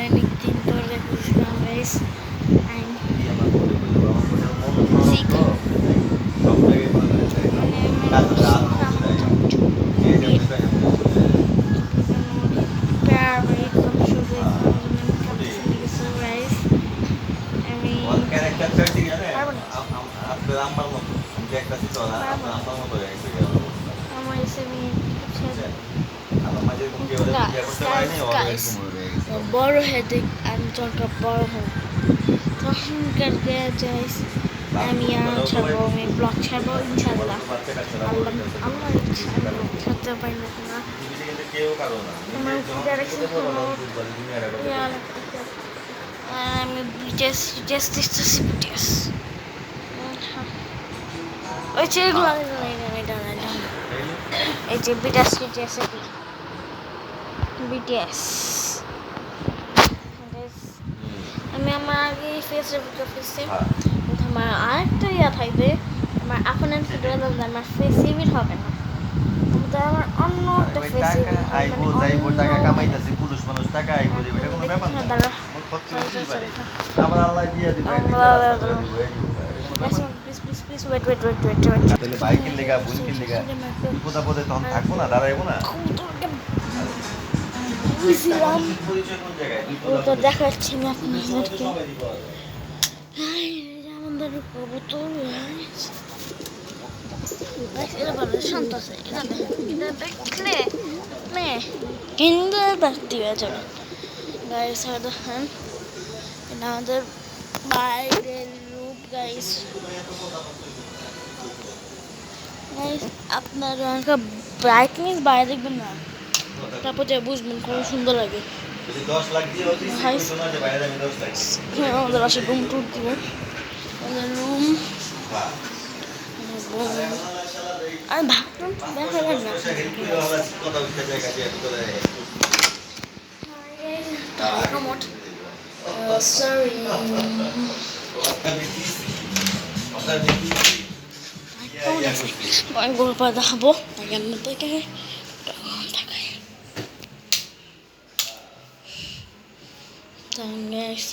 অনেক দিন পরে বুঝলাম গাইস বড় হেডে আমি যখন বড় হব তখনকার গাইস আমি ছাড়বো আমি ব্লগ ছাড়বো ইনশাল্লাহ আল্লাহ আল্লাহ ইচ্ছা ছাড়তে পারি না আমার আমি বিটিএস দেখতেছি বিটিএস ওই যে এগুলো এই যে বিটিএস আমি আমার আগে ফেসবুক অফিসে আমার আরেকটা থাকবে আমার এখন আমার ফেস সিভিট হবে না আমার অন্য একটা ফেস টাকা কামাইতেছি পুরুষ মানুষ টাকা আইবো দিবে এটা কোনো ব্যাপার না আবার আল্লাহ দিয়ে দিবে প্লিজ ওয়েট তাহলে বাইকের লেগা বুনকির লেগা বিপদে তখন থাকবো না দাঁড়াইবো না তো দেখাচ্ছি আমি আপনাদেরকে আমাদের কবুতর এটা ভালো শান্ত আছে এটা দেখলে আপনি কিন্তু বাড়তি হয়ে যাবে গাইস দেখেন এটা আমাদের বাইরের রূপ গাইস আপনারা ব্রাইটনেস বাইরে দেখবেন না তারপর যে বুঝবেন খুব সুন্দর লাগে আমাদের বাসায় রুম টুর দিব আমাদের রুম আর ভাবলাম দেখা যায় না সরি আমি গোল পা দেখাবো আগের মধ্যে guys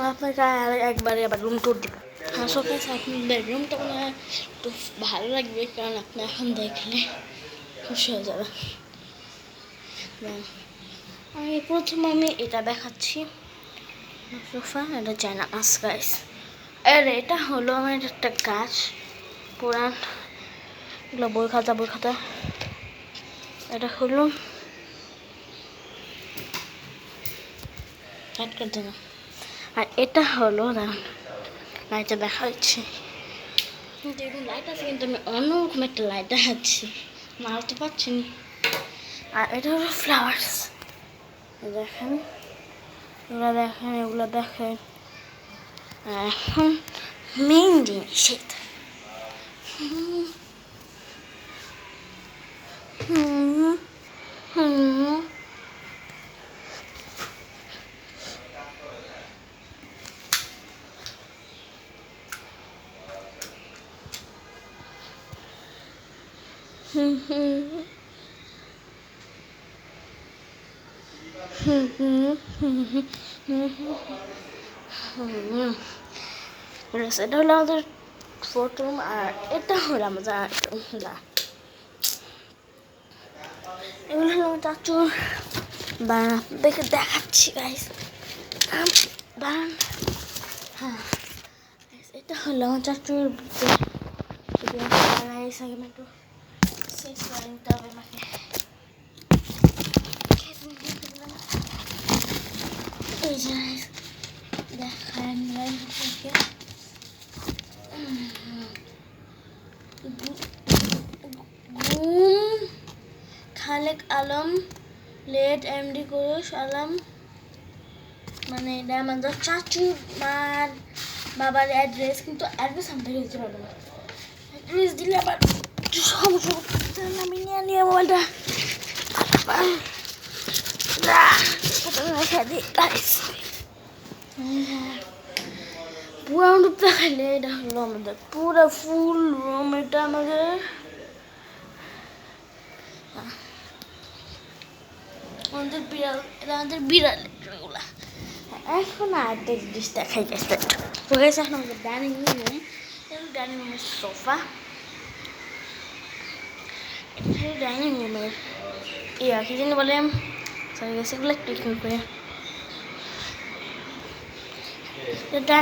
আপনাকে একবারে আবার রুম টুর দিব সকাল আপনার বেডরুমটা মনে হয় একটু ভালো লাগবে কারণ আপনি এখন দেখলে খুশি হয়ে যাবে আমি প্রথমে এটা দেখাচ্ছি সোফা এটা চায়না গাইস আর এটা হলো আমার একটা গাছ পুরান এগুলো বই খাতা এটা হলো না আর এটা হলো লাইটটা দেখা হচ্ছে যেরকম লাইট আছে কিন্তু আমি অন্যরকম একটা লাইট দেখাচ্ছি মারতে পারছি না আর এটা হলো ফ্লাওয়ার্স দেখেন এগুলো দেখেন এখন মেইন জিনিস সেটা এটা হলো আমাদের ফোর্থ রুম আর এটা হলো আমাদের এগুলো হলো আমার চাচুর বারান্দা দেখে দেখাচ্ছি গাইস বারান হ্যাঁ এটা হলো আমার চাচুর একটু শেষ করে নিতে হবে আমাকে এই যে দেখান খালেক আলম লেট এমডি কুরুশ আলম মানে এটা আমাদের চাচুর মার বাবার অ্যাড্রেস কিন্তু অ্যাড্রেস আমি দিতে পারবো না অ্যাড্রেস দিলে আবার সমস্যা আমি নিয়ে মোবাইলটা রেখে দিই গাইস। পুরো রূপ দেখাইলে এটা হলো আমাদের পুরো ফুল রুম। এটা আমাদের বিড়াল, এটা আমাদের বিড়াল এগুলা। এখন আরেকটা জিনিস দেখাই গেছে তো গেছে। এখন আমাদের ডাইনিং রুম, ডাইনিং রুমের সোফা, ডাইনিং রুমের কি জানি বলে, সরি গেছে এগুলো একটু ক্লিন করে। এটা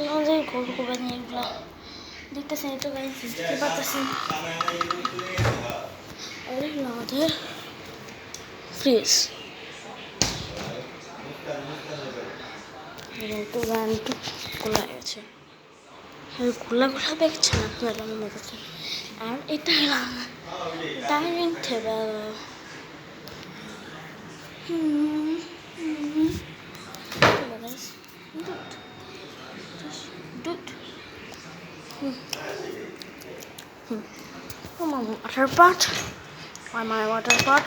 আমাদের গল্প করে নিয়ে এগুলো দেখতেছেন, এটা দেখতে পাচ্ছি। আমাদের ফ্রিজ, একটু গান একটু খোলা গেছে, খোলা খোলা দেখছে না আপনারা মনে করছেন। আর এটা হলো dining table. Water pot, my water pot.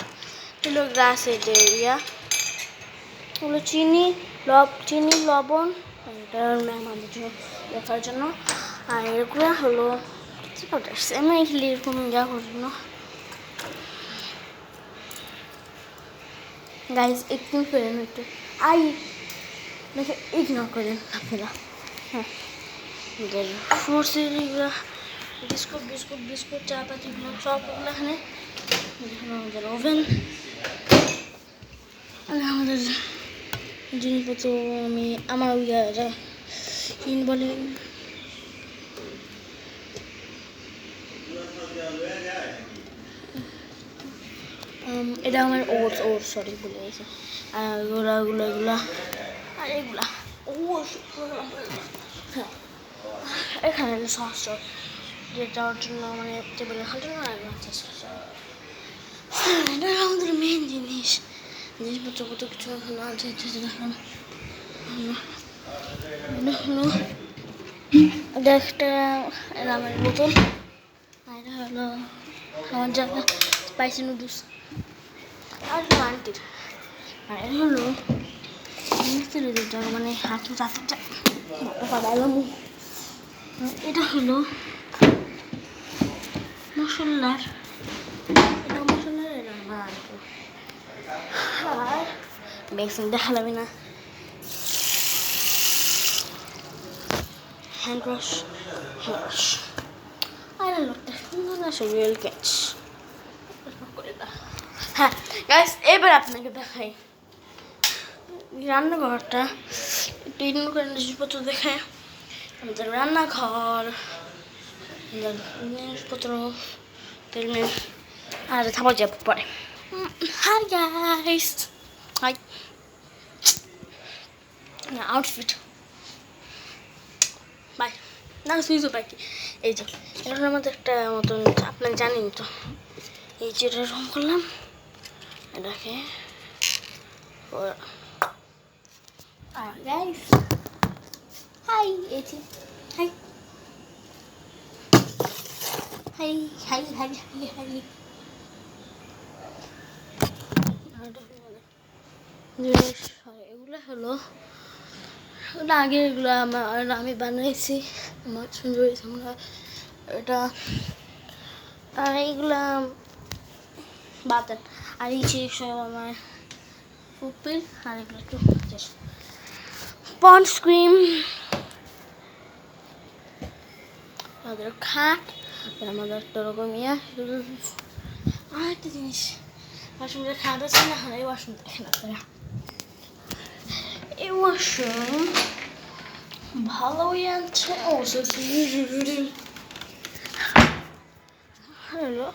Hello grass area. হলো চিনি লবণ, এটা ম্যাম আমাদের জন্য দেখার জন্য। আর এগুলো হলো আমি এরকম যা করছিল গাইজ, একটু করেন একটু ইগনোর করেন আপনারা। হ্যাঁ, ফ্রুটস এগুলো বিস্কুট চাপাতিগুলো সবগুলো এখানে। আমাদের ওভেন, আমাদের জিনিসপত্র আমি আমার বলে এটা আমার ওটস সরি বলে গেছে। আর এগুলো আর এগুলা হ্যাঁ, এখানে সস যেটার জন্য মানে টেবিলে খাওয়ার জন্য এটা আমাদের মেন জিনিসপত্র কত কিছু এখানে আছে। দেখলাম এটা একটা রামের বোতল, আর এটা হলো আমার জায়গা স্পাইসি নুডলস, আর আন্টির। আর এটা হলো মানে হাঁটু চাচাটা পালাম। এটা হলো মশলার, এটা আমার আর মেক্সিন দেখালামি না। হ্যান্ড ওয়াশ আর লোকটা সুন্দর না রিয়েল ক্যাচ। হ্যাঁ গাইস, এবার আপনাকে দেখাই রান্নাঘরটা। একটু ইগনোর করে জিনিসপত্র দেখায়। আমাদের রান্নাঘর, জিনিসপত্র তেলমেল আর থাপা যাব পরে। হাই গাইস, হাই আউটফিট বাই না সুইজও পাই। এই যে এটা আমাদের একটা মতন, আপনারা জানেন তো। এই যে এটা রং করলাম, এটাকে গাইস হাই, এই যে high high high high high high. এগুলো হলো আগে, এগুলো আমি বানাইছি, আমার সুন্দর হয়েছে আমরা এটা। আর এইগুলা বাতান, আর এই যে সব আমার ফুপিল। আর এগুলো একটু পন্ডস ক্রিম, আমাদের খাট, আমাদের একটা রকম আর একটা জিনিস ওয়াশরুমে খাট আছে না, এই ওয়াশরুম দেখেন আপনারা। এই ওয়াশরুম ভালোই আছে। হ্যালো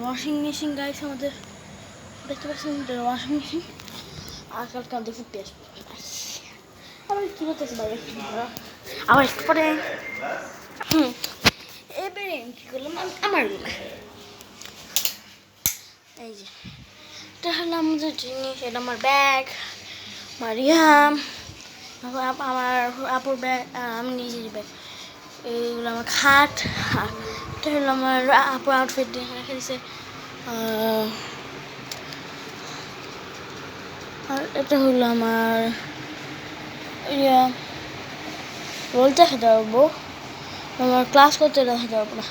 ওয়াশিং মেশিন গাইস, আমাদের দেখতে পাচ্ছেন ওয়াশিং মেশিন। আজকালকে আমাদের ফুটে আসবে আবার কী করতেছে বাইরে, আবার একটু পরে। এবারে কী করলাম আমার রুমে, এই যে এটা হলো আমাদের জিনিস। এটা আমার ব্যাগ, মারিয়াম, আমার আপুর ব্যাগ, আমি নিজের ব্যাগ। এইগুলো আমার খাট, আর এটা হলো আমার আপুর আউটফিট রেখে দিছে। আর এটা হলো আমার ইয়া রোল দেখাতে পারবো, আমার ক্লাস করতে দেখাতে পারবো না।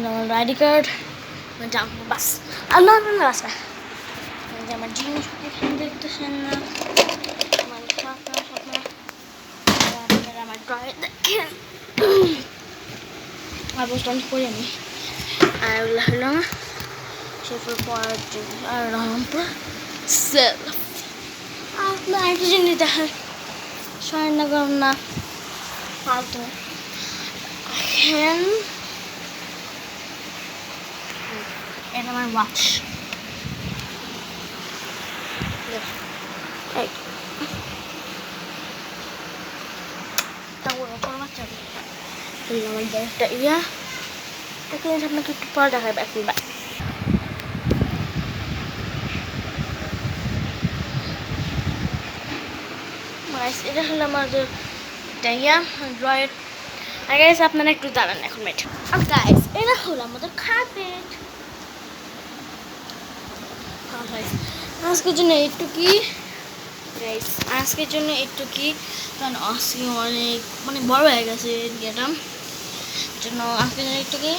আমার আইডি কার্ড, আমার জামা, বাস। আর না না না বাস না, এই যে আমার জিনিস এখানে দেখতেছেন না, আমার খাতা ফাতা, তারপরে আমার ড্রয়ার দেখেন, আর বসে অনেক করি আমি। আর ওগুলো হলো সেফের পড়ার আর রহমপুর সেলফ। আপনার একটা জিনিস দেখার শয়ন না করুন না ফালতু। এখন এটা আমার ওয়াচ, এই তারপরে কোনো বাচ্চা আমার ব্যাগটা ইয়া একটা জিনিস আপনাকে একটু পরে দেখাবে এখন। এটা হলো আমাদের ইয়া ড্রয়ার। আর গাইস আপনারা একটু দাঁড়ান এখন মিনিট। আর গাইস এটা হলো আমাদের কার্পেট। আজকের জন্য একটু কি গাইস, আজকের জন্য একটু কি, কারণ আজকে অনেক বড় হয়ে গেছে ইয়েটা, জন্য আজকের জন্য একটু কি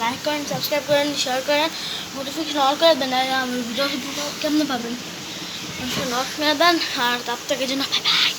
লাইক করেন, সাবস্ক্রাইব করেন, শেয়ার করেন, নোটিফিকেশন অল করে দেন। আর আমার ভিডিও কেমন পাবেন, নক করে দেন। আর তার থেকে জন্য বাই বাই।